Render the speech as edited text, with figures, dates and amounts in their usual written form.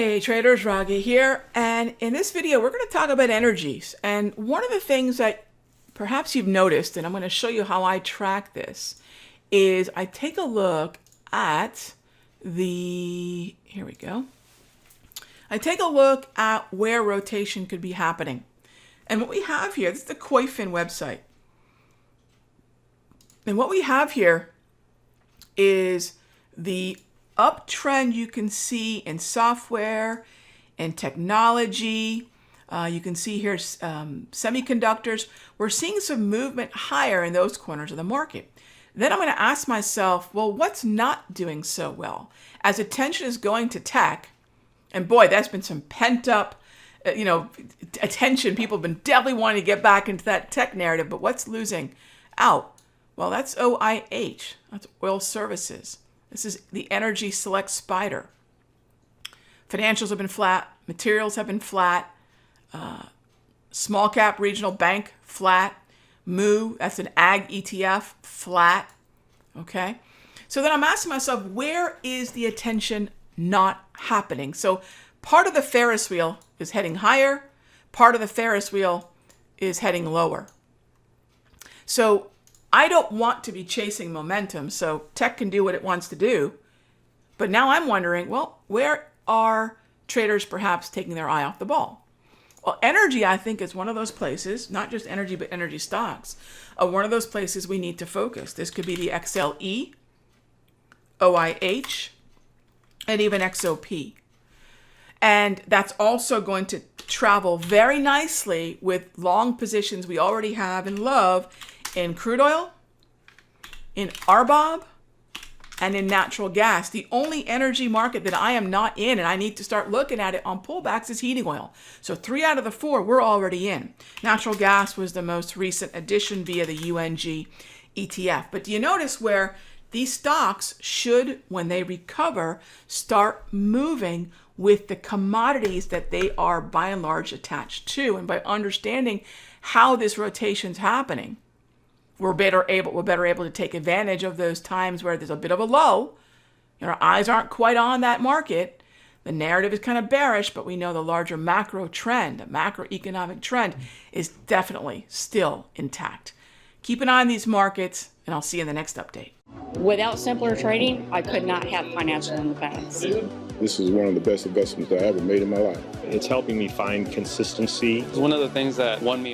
Hey traders, Raghee here, and in this video we're going to talk about energies. And one of the things that perhaps you've noticed, and I'm going to show you how I track this, is I take a look at here we go. I take a look at where rotation could be happening. And what we have here, this is the Koifin website. And what we have here is the uptrend you can see in software and technology. You can see here semiconductors. We're seeing some movement higher in those corners of the market. Then I'm going to ask myself, well, what's not doing so well? As attention is going to tech, and boy, that's been some pent up, attention. People have been definitely wanting to get back into that tech narrative, but what's losing out? Well, that's OIH. That's oil services. This is the Energy Select Spider. Financials have been flat. Materials have been flat. Small cap regional bank, flat. MOO, that's an ag ETF, flat. Okay. So then I'm asking myself, where is the attention not happening? So part of the Ferris wheel is heading higher. Part of the Ferris wheel is heading lower. So I don't want to be chasing momentum, so tech can do what it wants to do. But now I'm wondering, well, where are traders perhaps taking their eye off the ball? Well, energy, I think, is one of those places, not just energy, but energy stocks, one of those places we need to focus. This could be the XLE, OIH, and even XOP. And that's also going to travel very nicely with long positions we already have and love in crude oil, in RBOB, and in natural gas. The only energy market that I am not in, and I need to start looking at it on pullbacks, is heating oil. So 3 out of the 4 we're already in. Natural gas was the most recent addition via the UNG ETF. But do you notice where these stocks should, when they recover, start moving with the commodities that they are by and large attached to? And by understanding how this rotation's happening, we're better able to take advantage of those times where there's a bit of a low. Our eyes aren't quite on that market. The narrative is kind of bearish, but we know the larger macro trend, the macroeconomic trend, is definitely still intact. Keep an eye on these markets, and I'll see you in the next update. Without simpler trading, I could not have financial independence. This is one of the best investments I ever made in my life. It's helping me find consistency. It's one of the things that won me